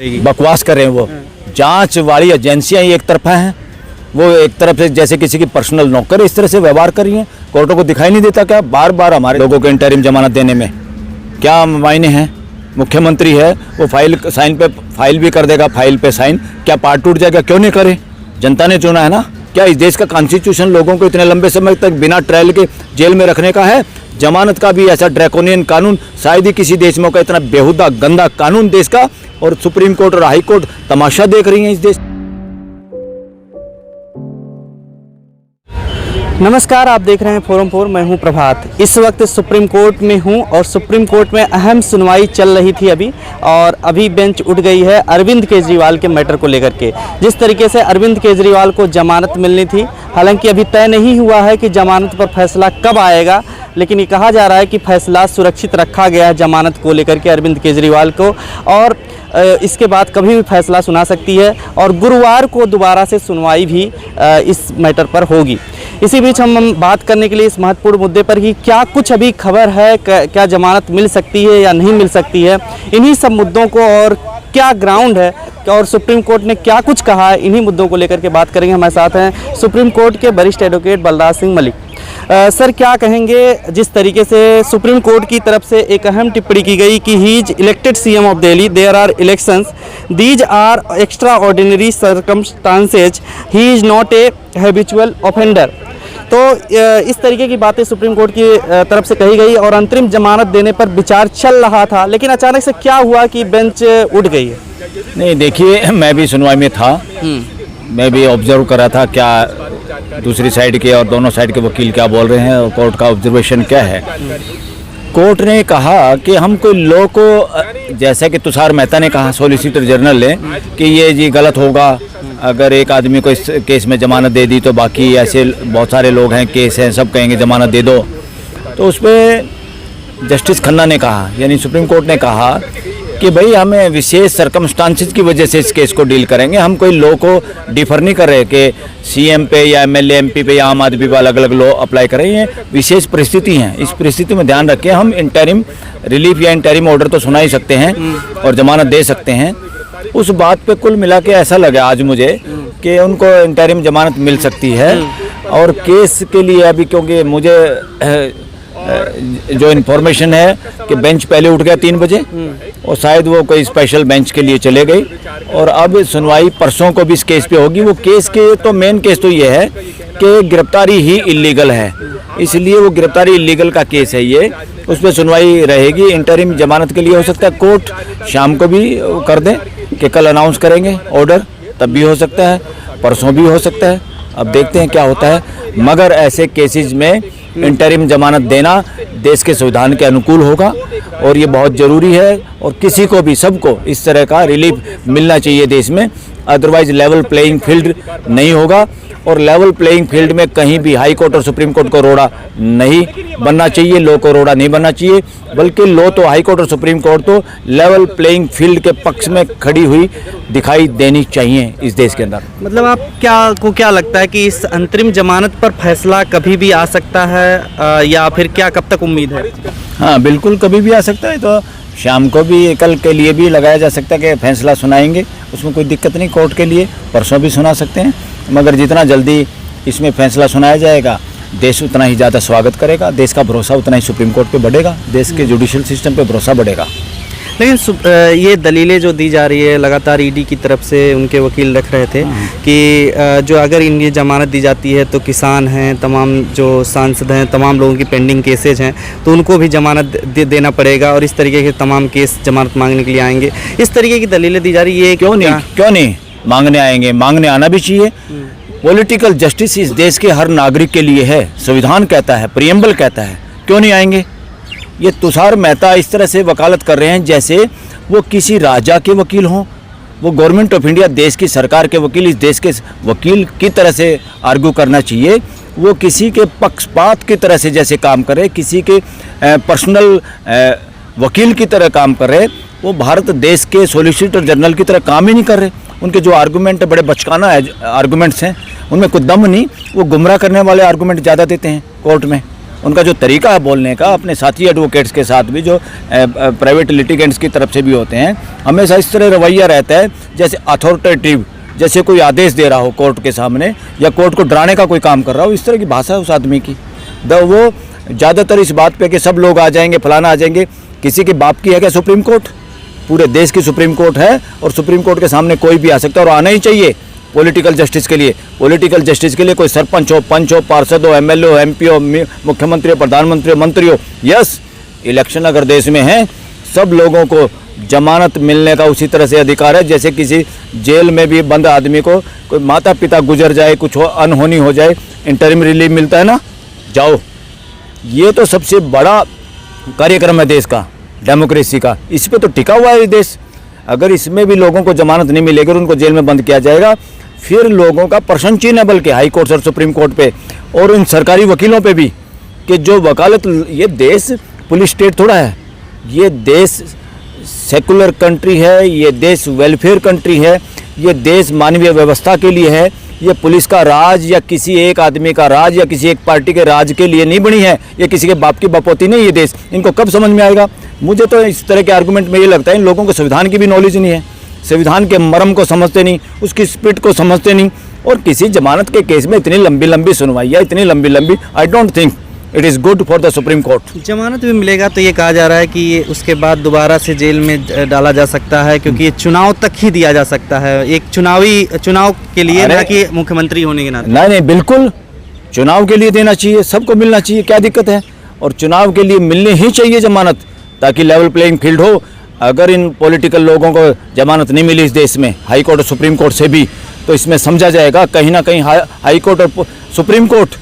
बकवास कर रहे हैं। वो जांच वाली एजेंसियां ही एक तरफा हैं, वो एक तरफ से जैसे किसी की पर्सनल नौकर इस तरह से व्यवहार कर रही हैं। कोर्टों को दिखाई नहीं देता क्या बार बार हमारे लोगों को इंटरिम जमानत देने में क्या मायने हैं? मुख्यमंत्री है, वो फाइल भी कर देगा, फाइल पे साइन, क्या पार्ट टूट जाएगा? क्यों नहीं करे? जनता ने चुना है ना। क्या इस देश का कॉन्स्टिट्यूशन लोगों को इतने लंबे समय तक बिना ट्रायल के जेल में रखने का है? जमानत का भी ऐसा ड्रैकोनियन कानून शायद ही किसी देश में का, इतना बेहुदा गंदा कानून देश का, और सुप्रीम कोर्ट और हाई कोर्ट तमाशा देख रही हैं इस देश। नमस्कार, आप देख रहे हैं फोरम 4। मैं हूं प्रभात। इस वक्त सुप्रीम कोर्ट में हूं और सुप्रीम कोर्ट में अहम सुनवाई चल रही थी अभी, और अभी बेंच उठ गई है अरविंद केजरीवाल के मैटर को लेकर के। जिस तरीके से अरविंद केजरीवाल को जमानत मिलनी थी, हालांकि अभी तय नहीं हुआ है कि जमानत पर फैसला कब आएगा, लेकिन ये कहा जा रहा है कि फैसला सुरक्षित रखा गया है जमानत को लेकर के अरविंद केजरीवाल को, और इसके बाद कभी भी फैसला सुना सकती है, और गुरुवार को दोबारा से सुनवाई भी इस मैटर पर होगी। इसी बीच हम बात करने के लिए इस महत्वपूर्ण मुद्दे पर कि क्या कुछ अभी खबर है, क्या जमानत मिल सकती है या नहीं मिल सकती है, इन्हीं सब मुद्दों को, और क्या ग्राउंड है और सुप्रीम कोर्ट ने क्या कुछ कहा है, इन्हीं मुद्दों को लेकर के बात करेंगे। हमारे साथ हैं सुप्रीम कोर्ट के वरिष्ठ एडवोकेट बलराज सिंह मलिक। सर, क्या कहेंगे जिस तरीके से सुप्रीम कोर्ट की तरफ से एक अहम टिप्पणी की गई कि he is elected CM of Delhi, there are elections, these are extraordinary circumstances, he is not a habitual offender. तो इस तरीके की बातें सुप्रीम कोर्ट की तरफ से कही गई और अंतरिम जमानत देने पर विचार चल रहा था, लेकिन अचानक से क्या हुआ कि बेंच उठ गई है? नहीं, देखिए, मैं भी सुनवाई में था, मैं भी ऑब्जर्व कर रहा था क्या दूसरी साइड के और दोनों साइड के वकील क्या बोल रहे हैं और कोर्ट का ऑब्जर्वेशन क्या है। कोर्ट ने कहा कि हम कोई लॉ को, जैसा कि तुषार मेहता ने कहा, सॉलिसिटर जनरल ने, कि ये जी गलत होगा, अगर एक आदमी को इस केस में जमानत दे दी तो बाकी ऐसे बहुत सारे लोग हैं, केस हैं, सब कहेंगे जमानत दे दो। तो उस पर जस्टिस खन्ना ने कहा, यानी सुप्रीम कोर्ट ने कहा कि भाई हमें विशेष सर्कमस्टांसेस की वजह से इस केस को डील करेंगे, हम कोई लॉ को डिफर नहीं कर रहे कि सीएम पे या एमएलए एमपी पे या आम आदमी पे अलग अलग लॉ अप्लाई कर रहे हैं। विशेष परिस्थिति हैं, इस परिस्थिति में ध्यान रखें, हम इंटरिम रिलीफ या इंटरिम ऑर्डर तो सुना ही सकते हैं और जमानत दे सकते हैं। उस बात पे कुल मिला के ऐसा लगा आज मुझे कि उनको इंटरिम जमानत मिल सकती है। और केस के लिए अभी, क्योंकि मुझे जो इन्फॉर्मेशन है कि बेंच पहले उठ गया 3 बजे और शायद वो कोई स्पेशल बेंच के लिए चले गए, और अब सुनवाई परसों को भी इस केस पे होगी। वो केस के तो मेन केस तो ये है कि गिरफ्तारी ही इलीगल है, इसलिए वो गिरफ्तारी इलीगल का केस है ये, उस पर सुनवाई रहेगी। इंटरिम जमानत के लिए हो सकता है कोर्ट शाम को भी कर दें कि कल अनाउंस करेंगे ऑर्डर, तब भी हो सकता है, परसों भी हो सकता है, अब देखते हैं क्या होता है। मगर ऐसे केसेस में इंटरिम जमानत देना देश के संविधान के अनुकूल होगा और ये बहुत ज़रूरी है, और किसी को भी, सबको इस तरह का रिलीफ मिलना चाहिए देश में, अदरवाइज लेवल प्लेइंग फील्ड नहीं होगा। और लेवल प्लेइंग फील्ड में कहीं भी हाई कोर्ट और सुप्रीम कोर्ट को रोड़ा नहीं बनना चाहिए, लॉ को रोड़ा नहीं बनना चाहिए, बल्कि लॉ तो हाई कोर्ट और सुप्रीम कोर्ट तो लेवल प्लेइंग फील्ड के पक्ष में खड़ी हुई दिखाई देनी चाहिए इस देश के अंदर। मतलब आप क्या लगता है कि इस अंतरिम जमानत पर फैसला कभी भी आ सकता है, या फिर क्या, कब तक उम्मीद है? हाँ, बिल्कुल कभी भी आ सकता है। तो शाम को भी, कल के लिए भी लगाया जा सकता है कि फैसला सुनाएंगे, उसमें कोई दिक्कत नहीं। कोर्ट के लिए परसों भी सुना सकते हैं, मगर जितना जल्दी इसमें फैसला सुनाया जाएगा देश उतना ही ज़्यादा स्वागत करेगा, देश का भरोसा उतना ही सुप्रीम कोर्ट पे बढ़ेगा, देश के जुडिशल सिस्टम पे भरोसा बढ़ेगा। लेकिन ये दलीलें जो दी जा रही है लगातार, ईडी की तरफ से उनके वकील रख रहे थे कि जो अगर इनकी जमानत दी जाती है तो किसान हैं, तमाम जो सांसद हैं, तमाम लोगों की पेंडिंग केसेज हैं, तो उनको भी जमानत देना पड़ेगा, और इस तरीके के तमाम केस जमानत मांगने के लिए आएंगे। इस तरीके की दलीलें दी जा रही है। क्यों नहीं मांगने आएंगे, मांगने आना भी चाहिए। पॉलिटिकल जस्टिस इस देश के हर नागरिक के लिए है, संविधान कहता है, प्रियम्बल कहता है, क्यों नहीं आएंगे? ये तुषार मेहता इस तरह से वकालत कर रहे हैं जैसे वो किसी राजा के वकील हों, वो गवर्नमेंट ऑफ इंडिया, देश की सरकार के वकील, इस देश के वकील की तरह से आर्ग्यू करना चाहिए। वो किसी के पक्षपात की तरह से जैसे काम करे, किसी के पर्सनल वकील की तरह काम कर रहे, वो भारत देश के सॉलिसिटर जनरल की तरह काम ही नहीं कर रहे। उनके जो आर्गूमेंट बड़े बचकाना आर्गूमेंट्स हैं, उनमें कोई दम नहीं, वो गुमराह करने वाले आर्गूमेंट ज़्यादा देते हैं कोर्ट में। उनका जो तरीका है बोलने का, अपने साथी एडवोकेट्स के साथ भी जो प्राइवेट लिटिगेंट्स की तरफ से भी होते हैं, हमेशा इस तरह रवैया रहता है जैसे अथॉरिटेटिव, जैसे कोई आदेश दे रहा हो कोर्ट के सामने या कोर्ट को डराने का कोई काम कर रहा हो। इस तरह की भाषा है उस आदमी की। वो ज़्यादातर इस बात पे कि सब लोग आ जाएंगे, फलाना आ जाएंगे। किसी के बाप की है क्या सुप्रीम कोर्ट? पूरे देश की सुप्रीम कोर्ट है और सुप्रीम कोर्ट के सामने कोई भी आ सकता है और आना ही चाहिए पॉलिटिकल जस्टिस के लिए। पॉलिटिकल जस्टिस के लिए कोई सरपंच हो, पंच हो, पार्षद हो, एमएलए हो, एमपी हो, मुख्यमंत्री हो, प्रधानमंत्री हो, मंत्री हो। यस, इलेक्शन अगर देश में है, सब लोगों को जमानत मिलने का उसी तरह से अधिकार है जैसे किसी जेल में भी बंद आदमी को कोई माता पिता गुजर जाए, कुछ हो, अनहोनी हो जाए, इंटरिम रिलीफ मिलता है ना, जाओ। ये तो सबसे बड़ा कार्यक्रम है देश का, डेमोक्रेसी का। इस पे तो टिका हुआ है ये देश। अगर इसमें भी लोगों को जमानत नहीं मिलेगी और उनको जेल में बंद किया जाएगा, फिर लोगों का प्रश्न चिन्ह है बल्कि हाई कोर्ट और सुप्रीम कोर्ट पे और इन सरकारी वकीलों पे भी कि जो वकालत। ये देश पुलिस स्टेट थोड़ा है, ये देश सेकुलर कंट्री है, ये देश वेलफेयर कंट्री है, ये देश मानवीय व्यवस्था के लिए है। ये पुलिस का राज या किसी एक आदमी का राज या किसी एक पार्टी के राज के लिए नहीं बनी है। ये किसी के बाप की बपौती नहीं। ये देश, इनको कब समझ में आएगा? मुझे तो इस तरह के आर्गुमेंट में ये लगता है इन लोगों को संविधान की भी नॉलेज नहीं है, संविधान के मर्म को समझते नहीं, उसकी स्पिरिट को समझते नहीं। और किसी जमानत के केस में इतनी लंबी लंबी सुनवाइयाँ, इतनी लंबी लंबी, I don't think it is good for the supreme court. जमानत भी मिलेगा तो ये कहा जा रहा है कि ये उसके बाद दोबारा से जेल में डाला जा सकता है, क्योंकि ये चुनाव तक ही दिया जा सकता है, एक चुनाव के लिए, ना कि मुख्यमंत्री होने के नाते। नहीं, बिल्कुल चुनाव के लिए देना चाहिए, सबको मिलना चाहिए, क्या दिक्कत है? और चुनाव के लिए मिलनी ही चाहिए जमानत, ताकि लेवल प्लेइंग फील्ड हो। अगर इन पॉलिटिकल लोगों को जमानत नहीं मिली इस देश में, हाई कोर्ट और सुप्रीम कोर्ट से भी, तो इसमें समझा जाएगा कहीं ना कहीं हाई कोर्ट और सुप्रीम कोर्ट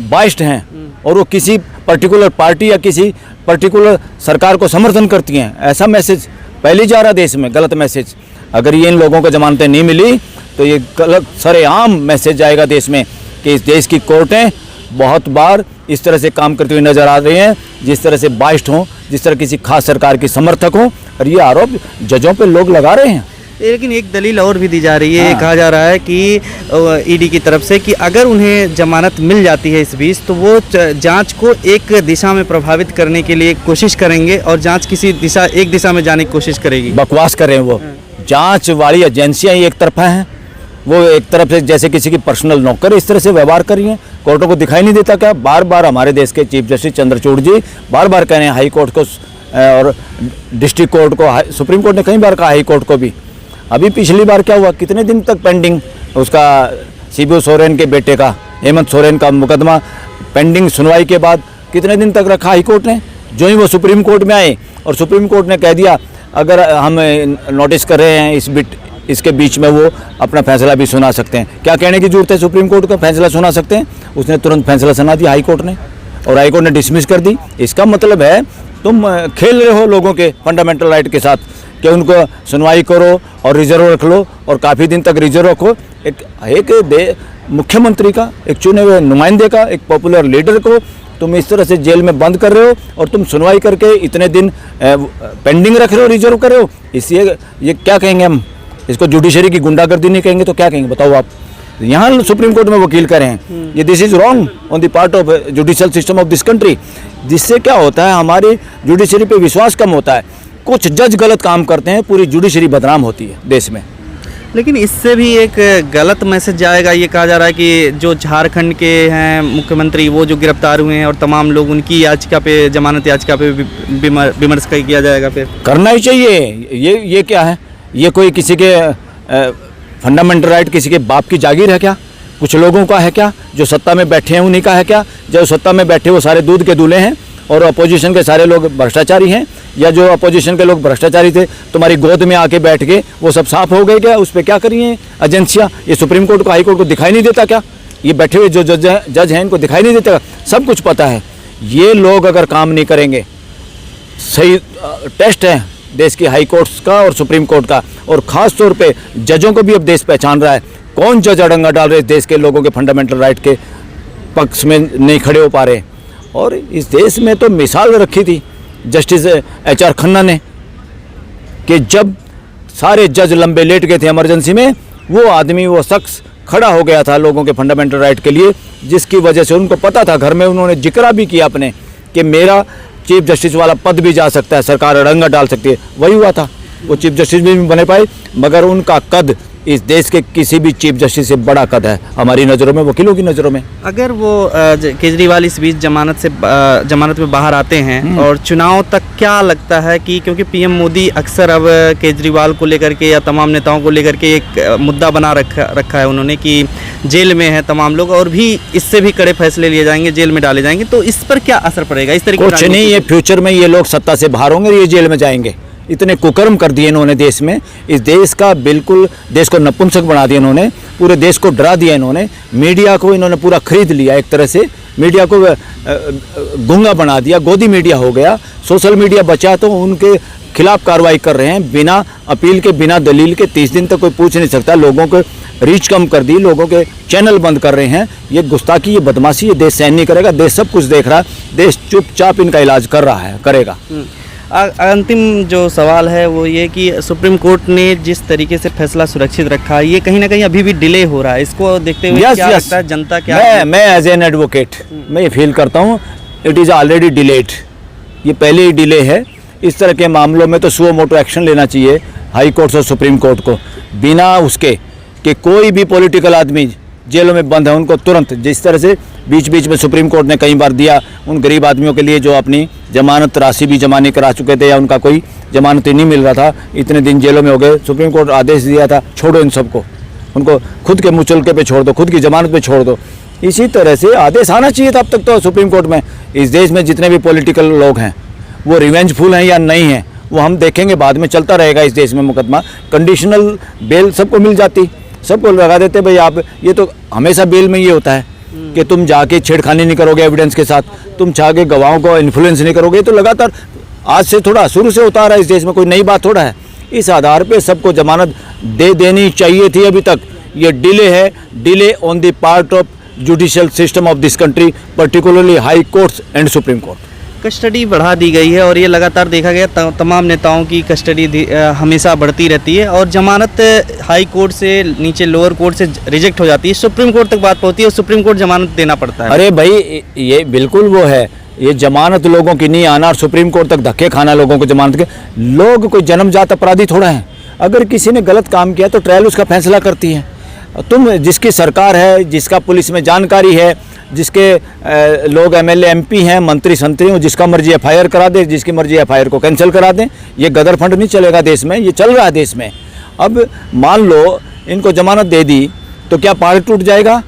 बाइस्ड हैं और वो किसी पर्टिकुलर पार्टी या किसी पर्टिकुलर सरकार को समर्थन करती हैं। ऐसा मैसेज पहले जा रहा देश में, गलत मैसेज। अगर ये इन लोगों को जमानतें नहीं मिली तो ये गलत सरेआम मैसेज जाएगा देश में कि इस देश की कोर्टें बहुत बार इस तरह से काम करती हुई नजर आ रही हैं, जिस तरह से बाइस्ड हों, जिस तरह किसी खास सरकार की समर्थक हों। और ये आरोप जजों पे लोग लगा रहे हैं। लेकिन एक दलील और भी दी जा रही है, कहा जा रहा है कि ईडी की तरफ से कि अगर उन्हें जमानत मिल जाती है इस बीच, तो वो जांच को एक दिशा में प्रभावित करने के लिए कोशिश करेंगे और जांच एक दिशा में जाने की कोशिश करेगी। बकवास कर रहे हैं वो। जांच वाली एजेंसियां ही एक तरफा हैं, वो एक तरफ से जैसे किसी की पर्सनल नौकर इस तरह से व्यवहार कर रही हैं। कोर्टों को दिखाई नहीं देता क्या? बार बार हमारे देश के चीफ जस्टिस चंद्रचूड़ जी बार बार कह रहे हैं हाई कोर्ट को और डिस्ट्रिक्ट कोर्ट को, सुप्रीम कोर्ट ने कई बार कहा हाई कोर्ट को भी। अभी पिछली बार क्या हुआ, कितने दिन तक पेंडिंग उसका शिबू सोरेन के बेटे का, हेमंत सोरेन का मुकदमा पेंडिंग सुनवाई के बाद कितने दिन तक रखा हाई कोर्ट ने। जो ही वो सुप्रीम कोर्ट में आए और सुप्रीम कोर्ट ने कह दिया अगर हम नोटिस कर रहे हैं इसके बीच में वो अपना फैसला भी सुना सकते हैं। क्या कहने की जरूरत है? सुप्रीम कोर्ट का फैसला सुना सकते हैं। उसने तुरंत फैसला सुना दिया हाई कोर्ट ने और हाई कोर्ट ने डिसमिस कर दी। इसका मतलब है तुम खेल रहे हो लोगों के फंडामेंटल राइट के साथ कि उनको सुनवाई करो और रिजर्व रख लो और काफ़ी दिन तक रिजर्व रखो। एक मुख्यमंत्री का, एक चुने हुए नुमाइंदे का, एक पॉपुलर लीडर को तुम इस तरह से जेल में बंद कर रहे हो और तुम सुनवाई करके इतने दिन पेंडिंग रख रहे हो, रिजर्व कर रहे हो। इसलिए ये क्या कहेंगे हम? इसको जुडिशरी की गुंडागर्दी नहीं कहेंगे तो क्या कहेंगे बताओ आप? यहाँ सुप्रीम कोर्ट में वकील कह रहे हैं ये this is wrong on the part of judicial system of this country. जिससे क्या होता है, हमारी जुडिशरी पे विश्वास कम होता है। कुछ जज गलत काम करते हैं, पूरी जुडिशरी बदनाम होती है देश में। लेकिन इससे भी एक गलत मैसेज जाएगा। ये कहा जा रहा है कि जो झारखंड के हैं मुख्यमंत्री, वो जो गिरफ्तार हुए हैं और तमाम लोग, उनकी याचिका पे, जमानत याचिका पे विमर्श किया जाएगा। फिर करना ही चाहिए। ये क्या है? ये कोई किसी के फंडामेंटल राइट किसी के बाप की जागीर है क्या? कुछ लोगों का है क्या? जो सत्ता में बैठे हैं उन्हीं का है क्या? जो सत्ता में बैठे वो सारे दूध के दूल्हे हैं और अपोजिशन के सारे लोग भ्रष्टाचारी हैं? या जो अपोजिशन के लोग भ्रष्टाचारी थे तुम्हारी गोद में आके बैठ के वो सब साफ हो गए क्या? उस पर क्या करी हैं एजेंसियाँ? ये सुप्रीम कोर्ट को, हाई कोर्ट को दिखाई नहीं देता क्या? ये बैठे हुए जो जज हैं इनको दिखाई नहीं देता? सब कुछ पता है। ये लोग अगर काम नहीं करेंगे, सही टेस्ट है देश की हाई कोर्ट्स का और सुप्रीम कोर्ट का, और ख़ास तौर पे जजों को भी अब देश पहचान रहा है। कौन जज अड़ंगा डाल रहे देश के लोगों के फंडामेंटल राइट के पक्ष में नहीं खड़े हो पा रहे। और इस देश में तो मिसाल रखी थी जस्टिस HR खन्ना ने कि जब सारे जज लंबे लेट गए थे इमरजेंसी में, वो आदमी, वो शख्स खड़ा हो गया था लोगों के फंडामेंटल राइट के लिए, जिसकी वजह से उनको पता था, घर में उन्होंने जिक्र भी किया अपने कि मेरा चीफ जस्टिस वाला पद भी जा सकता है, सरकार अड़ंगा डाल सकती है। वही हुआ था, वो चीफ जस्टिस भी बने पाए, मगर उनका कद इस देश के किसी भी चीफ जस्टिस से बड़ा कद है हमारी नज़रों में, वकीलों की नज़रों में। अगर वो केजरीवाल इस बीच जमानत में बाहर आते हैं और चुनाव तक, क्या लगता है कि क्योंकि पीएम मोदी अक्सर अब केजरीवाल को लेकर के या तमाम नेताओं को लेकर के एक मुद्दा बना रखा है उन्होंने कि जेल में है तमाम लोग और भी इससे भी कड़े फैसले लिए जाएंगे, जेल में डाले जाएंगे, तो इस पर क्या असर पड़ेगा? इस तरीके कुछ नहीं, ये फ्यूचर में ये लोग सत्ता से बाहर होंगे, ये जेल में जाएंगे। इतने कुकर्म कर दिए इन्होंने देश में, इस देश का बिल्कुल, देश को नपुंसक बना दिया इन्होंने, पूरे देश को डरा दिया इन्होंने, मीडिया को इन्होंने पूरा खरीद लिया, एक तरह से मीडिया को गूंगा बना दिया, गोदी मीडिया हो गया। सोशल मीडिया बचा तो उनके खिलाफ कार्रवाई कर रहे हैं, बिना अपील के, बिना दलील के। 30 दिन तक कोई पूछ नहीं सकता, लोगों को रीच कम कर दी, लोगों के चैनल बंद कर रहे हैं। ये गुस्ताखी, ये बदमाशी ये देश सहन नहीं करेगा। देश सब कुछ देख रहा है, देश चुपचाप इनका इलाज कर रहा है, करेगा। अंतिम जो सवाल है वो ये कि सुप्रीम कोर्ट ने जिस तरीके से फैसला सुरक्षित रखा है, ये कहीं ना कहीं अभी भी डिले हो रहा है, इसको देखते हुए क्या लगता है जनता क्या? मैं एज एन एडवोकेट मैं ये फील करता हूँ, इट इज़ ऑलरेडी डिलेड, ये पहले ही डिले है। इस तरह के मामलों में तो सुओ मोटो एक्शन लेना चाहिए हाई कोर्ट और सुप्रीम कोर्ट को, बिना उसके कि कोई भी पॉलिटिकल आदमी जेलों में बंद है उनको तुरंत, जिस तरह से बीच बीच में सुप्रीम कोर्ट ने कई बार दिया उन गरीब आदमियों के लिए जो अपनी जमानत राशि भी जमा नहीं करा चुके थे या उनका कोई जमानत ही नहीं मिल रहा था, इतने दिन जेलों में हो गए, सुप्रीम कोर्ट आदेश दिया था छोड़ो इन सबको, उनको खुद के मुचलके पे छोड़ दो, खुद की जमानत पे छोड़ दो। इसी तरह से आदेश आना चाहिए था अब तक तो सुप्रीम कोर्ट में। इस देश में जितने भी पॉलिटिकल लोग हैं वो रिवेंजफुल हैं या नहीं हैं वो हम देखेंगे, बाद में चलता रहेगा इस देश में मुकदमा। कंडीशनल बेल सबको मिल जाती, सबको लगा देते भाई आप, ये तो हमेशा बेल में ये होता है कि तुम जाके छेड़खानी नहीं करोगे एविडेंस के साथ, तुम जाके गवाहों को इन्फ्लुएंस नहीं करोगे, तो लगातार आज से थोड़ा शुरू से होता रहा है इस देश में, कोई नई बात थोड़ा है। इस आधार पे सबको जमानत दे देनी चाहिए थी, अभी तक ये डिले है, delay on the part of judicial system of this country, particularly high courts and supreme court. Custody बढ़ा दी गई है और ये लगातार देखा गया तमाम नेताओं की कस्टडी हमेशा बढ़ती रहती है और जमानत हाई कोर्ट से नीचे लोअर कोर्ट से रिजेक्ट हो जाती है, सुप्रीम कोर्ट तक बात पहुंचती है और सुप्रीम कोर्ट जमानत देना पड़ता है। अरे भाई ये बिल्कुल वो है, ये जमानत लोगों की नहीं आना और सुप्रीम कोर्ट तक धक्के खाना लोगों को जमानत के। लोग कोई जन्मजात अपराधी थोड़ा है, अगर किसी ने गलत काम किया तो ट्रायल उसका फैसला करती है। तुम जिसकी सरकार है, जिसका पुलिस में जानकारी है, जिसके लोग एमएलए एमपी हैं, मंत्री संतरी हो, जिसका मर्जी एफआईआर करा दे, जिसकी मर्जी एफआईआर को कैंसिल करा दें। ये गदर फंड नहीं चलेगा देश में, ये चल रहा है देश में। अब मान लो इनको जमानत दे दी तो क्या पार्टी टूट जाएगा?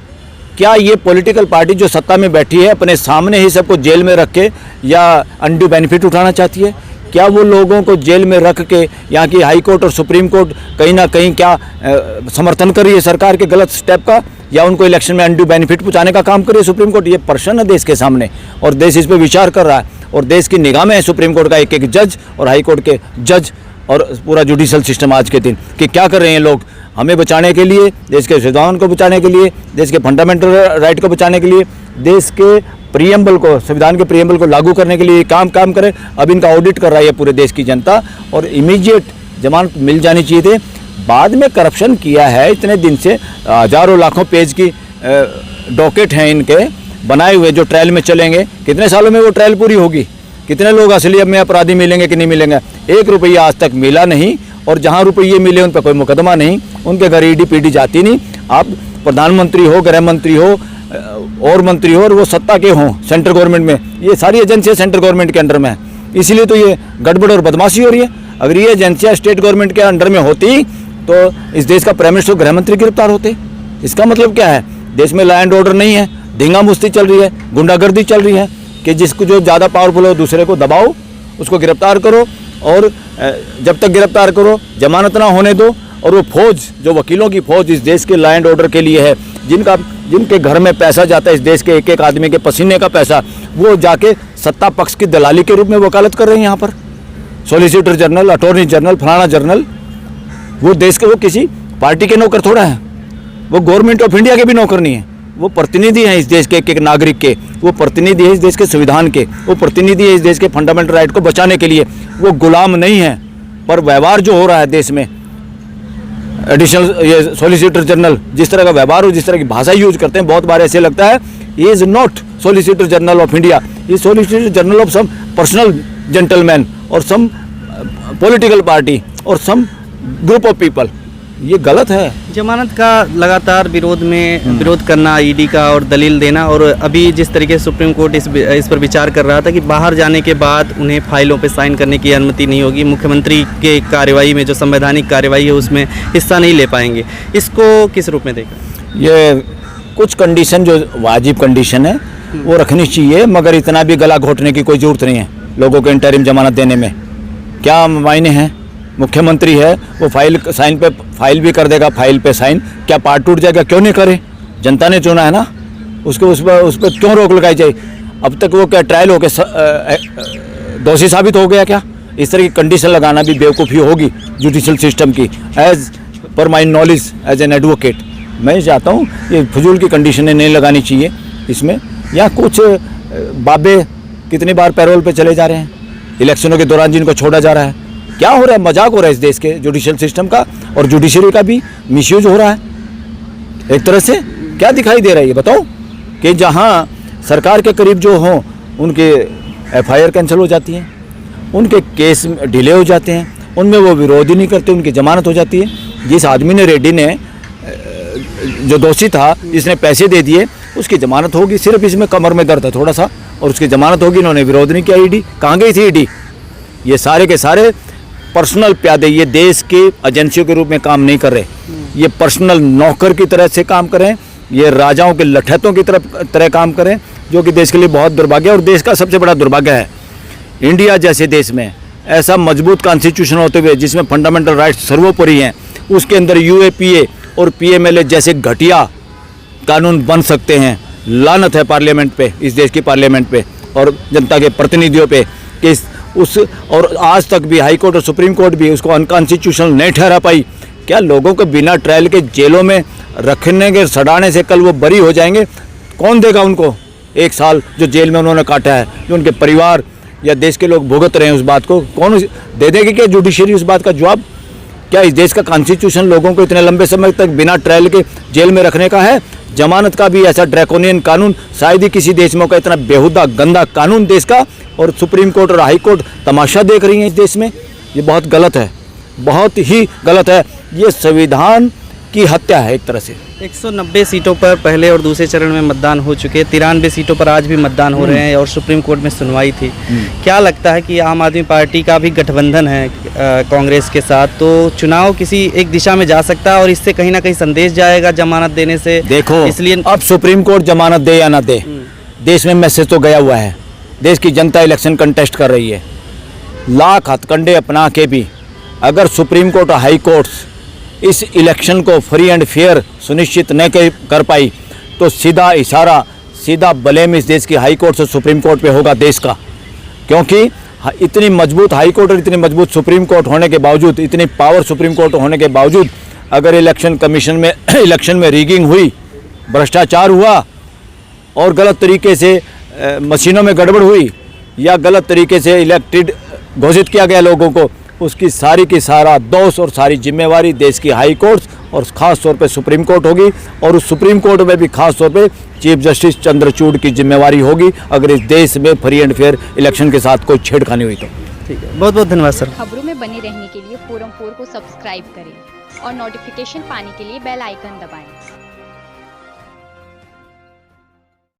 क्या ये पॉलिटिकल पार्टी जो सत्ता में बैठी है अपने सामने ही सबको जेल में रख के या अनड्यू बेनिफिट उठाना चाहती है? क्या वो लोगों को जेल में रख के यहाँ की हाई कोर्ट और सुप्रीम कोर्ट कहीं ना कहीं क्या समर्थन कर रही है सरकार के गलत स्टेप का, या उनको इलेक्शन में अनड्यू बेनिफिट पहुँचाने का काम कर रही है सुप्रीम कोर्ट? ये प्रश्न है देश के सामने और देश इस पर विचार कर रहा है और देश की निगाह में है सुप्रीम कोर्ट का एक एक जज और हाई कोर्ट के जज और पूरा जुडिशल सिस्टम आज के दिन कि क्या कर रहे हैं लोग हमें बचाने के लिए, देश के संविधान को बचाने के लिए, देश के फंडामेंटल राइट को बचाने के लिए, देश के प्रियम्बल को, संविधान के प्रियम्बल को लागू करने के लिए काम करे। अब इनका ऑडिट कर रही है पूरे देश की जनता और इमीडिएट जमानत मिल जानी चाहिए थे। बाद में करप्शन किया है इतने दिन से, हजारों लाखों पेज की डॉकेट हैं इनके बनाए हुए जो ट्रायल में चलेंगे। कितने सालों में वो ट्रायल पूरी होगी? कितने लोग असलियत में अपराधी मिलेंगे कि नहीं मिलेंगे? 1 रुपया आज तक मिला नहीं और जहाँ रुपये मिले उन पर कोई मुकदमा नहीं, उनके घर ईडी पीडी जाती नहीं। आप प्रधानमंत्री हो, गृह मंत्री हो और मंत्री हो और वो सत्ता के हों सेंट्रल गवर्नमेंट में, ये सारी एजेंसियाँ सेंट्रल गवर्नमेंट के अंडर में है, इसलिए तो ये गड़बड़ और बदमाशी हो रही है। अगर ये एजेंसियाँ स्टेट गवर्नमेंट के अंडर में होती तो इस देश का प्राइम मिनिस्टर, गृह मंत्री गिरफ्तार होते। इसका मतलब क्या है? देश में लॉ एंड ऑर्डर नहीं है, धींगा मुश्ती चल रही है, गुंडागर्दी चल रही है कि जिसको जो ज़्यादा पावरफुल हो दूसरे को दबाओ, उसको गिरफ्तार करो और जब तक गिरफ्तार करो जमानत ना होने दो। और वो फौज, जो वकीलों की फौज इस देश के लॉ एंड ऑर्डर के लिए है, जिनके घर में पैसा जाता है इस देश के एक एक आदमी के पसीने का पैसा, वो जाके सत्ता पक्ष की दलाली के रूप में वकालत कर रहे हैं यहाँ पर। सॉलिसिटर जनरल, अटॉर्नी जनरल, फलाना जनरल, वो देश के, वो किसी पार्टी के नौकर थोड़ा है, वो गवर्नमेंट ऑफ इंडिया के भी नौकर नहीं है, वो प्रतिनिधि हैं इस देश के एक एक नागरिक के, वो प्रतिनिधि है इस देश के संविधान के, वो प्रतिनिधि है इस देश के फंडामेंटल राइट को बचाने के लिए। वो गुलाम नहीं है। पर व्यवहार जो हो रहा है देश में, एडिशनल ये सॉलिसिटर जनरल जिस तरह का व्यवहार हो, जिस तरह की भाषा यूज करते हैं, बहुत बार ऐसे लगता है he is not solicitor general of India, he solicitor general of some personal gentleman और सम पॉलिटिकल पार्टी और सम ग्रुप ऑफ पीपल। ये गलत है। जमानत का लगातार विरोध करना ईडी का और दलील देना, और अभी जिस तरीके से सुप्रीम कोर्ट इस पर विचार कर रहा था कि बाहर जाने के बाद उन्हें फाइलों पे साइन करने की अनुमति नहीं होगी, मुख्यमंत्री के कार्यवाही में जो संवैधानिक कार्यवाही है उसमें हिस्सा नहीं ले पाएंगे, इसको किस रूप में देखा? ये कुछ कंडीशन जो वाजिब कंडीशन है वो रखनी चाहिए, मगर इतना भी गला घोटने की कोई ज़रूरत नहीं है लोगों को इंटरिम जमानत देने में। क्या मायने हैं? मुख्यमंत्री है वो फाइल भी कर देगा, फाइल पे साइन, क्या पार्ट टूट जाएगा? क्यों नहीं करे? जनता ने चुना है ना, उसको उस पर क्यों रोक लगाई जाए? अब तक वो क्या ट्रायल होके दोषी साबित हो गया क्या? इस तरह की कंडीशन लगाना भी बेवकूफ़ी होगी जुडिशल सिस्टम की। As per my knowledge as an advocate मैं चाहता हूँ ये फजूल की कंडीशनें नहीं लगानी चाहिए इसमें। या कुछ बाबे कितनी बार पैरोल पे चले जा रहे हैं इलेक्शनों के दौरान, जिनको छोड़ा जा रहा है। क्या हो रहा है? मजाक हो रहा है इस देश के जुडिशियल सिस्टम का, और जुडिशरी का भी मिसयूज हो रहा है एक तरह से। क्या दिखाई दे रहा है ये बताओ? कि जहाँ सरकार के करीब जो हों उनके FIR कैंसिल हो जाती है, उनके केस डिले हो जाते हैं, उनमें वो विरोध ही नहीं करते, उनकी जमानत हो जाती है। जिस आदमी ने, रेड्डी ने, जो दोषी था जिसने पैसे दे दिए, उसकी जमानत होगी। सिर्फ इसमें कमर में दर्द है थोड़ा सा, और उसकी जमानत होगी। इन्होंने विरोध नहीं किया। ईडी कहाँ गई थी? ईडी ये सारे के सारे पर्सनल प्यादे, ये देश के एजेंसियों के रूप में काम नहीं कर रहे, ये पर्सनल नौकर की तरह से काम करें, ये राजाओं के लठैतों की तरह काम करें, जो कि देश के लिए बहुत दुर्भाग्य है। और देश का सबसे बड़ा दुर्भाग्य है इंडिया जैसे देश में ऐसा मजबूत कॉन्स्टिट्यूशन होते हुए जिसमें फंडामेंटल राइट्स सर्वोपरि हैं, उसके अंदर UAPA और PMLA जैसे घटिया कानून बन सकते हैं। लानत है पार्लियामेंट पे, इस देश की पार्लियामेंट पे और जनता के प्रतिनिधियों पे कि और आज तक भी हाई कोर्ट और सुप्रीम कोर्ट भी उसको अनकॉन्स्टिट्यूशनल नहीं ठहरा पाई। क्या लोगों को बिना ट्रायल के जेलों में रखने के सड़ाने से कल वो बरी हो जाएंगे? कौन देगा उनको 1 साल जो जेल में उन्होंने काटा है, जो उनके परिवार या देश के लोग भुगत रहे हैं? उस बात को कौन दे देगी? क्या जुडिशरी उस बात का जवाब? क्या इस देश का कॉन्स्टिट्यूशन लोगों को इतने लंबे समय तक बिना ट्रायल के जेल में रखने का है? जमानत का भी ऐसा ड्रैकोनियन कानून शायद ही किसी देश में होगा, इतना बेहुदा गंदा कानून देश का। और सुप्रीम कोर्ट और हाई कोर्ट तमाशा देख रही हैं इस देश में। ये बहुत गलत है, बहुत ही गलत है। ये संविधान की हत्या है एक तरह से। 190 सीटों पर पहले और दूसरे चरण में मतदान हो चुके, 93 सीटों पर आज भी मतदान हो रहे हैं और सुप्रीम कोर्ट में सुनवाई थी। क्या लगता है कि आम आदमी पार्टी का भी गठबंधन है कांग्रेस के साथ, तो चुनाव किसी एक दिशा में जा सकता है और इससे कहीं ना कहीं संदेश जाएगा जमानत देने से? देखो, इसलिए अब सुप्रीम कोर्ट जमानत दे या ना दे, देश में मैसेज तो गया हुआ है। देश की जनता इलेक्शन कंटेस्ट कर रही है। लाख हथकंडे अपना के भी अगर सुप्रीम कोर्ट और हाई कोर्ट्स इस इलेक्शन को फ्री एंड फेयर सुनिश्चित न कर पाई, तो सीधा इशारा, सीधा ब्लेम इस देश की हाई कोर्ट और सुप्रीम कोर्ट पे होगा देश का। क्योंकि इतनी मजबूत हाई कोर्ट और इतनी मजबूत सुप्रीम कोर्ट होने के बावजूद, इतनी पावर सुप्रीम कोर्ट होने के बावजूद, अगर इलेक्शन कमीशन में इलेक्शन में रिगिंग हुई, भ्रष्टाचार हुआ और गलत तरीके से मशीनों में गड़बड़ हुई या गलत तरीके से इलेक्टेड घोषित किया गया लोगों को, उसकी सारी की सारा दोष और सारी जिम्मेवारी देश की हाई कोर्ट्स और ख़ास तौर पे सुप्रीम कोर्ट होगी। और उस सुप्रीम कोर्ट में भी ख़ास तौर पे चीफ जस्टिस चंद्रचूड़ की जिम्मेवारी होगी अगर इस देश में फ्री एंड फेयर इलेक्शन के साथ कोई छेड़खानी हुई तो। ठीक है, बहुत बहुत धन्यवाद सर। खबरों में बने रहने के लिए फोरम 4 को सब्सक्राइब करें और नोटिफिकेशन पाने के लिए बेल आइकन दबाएं।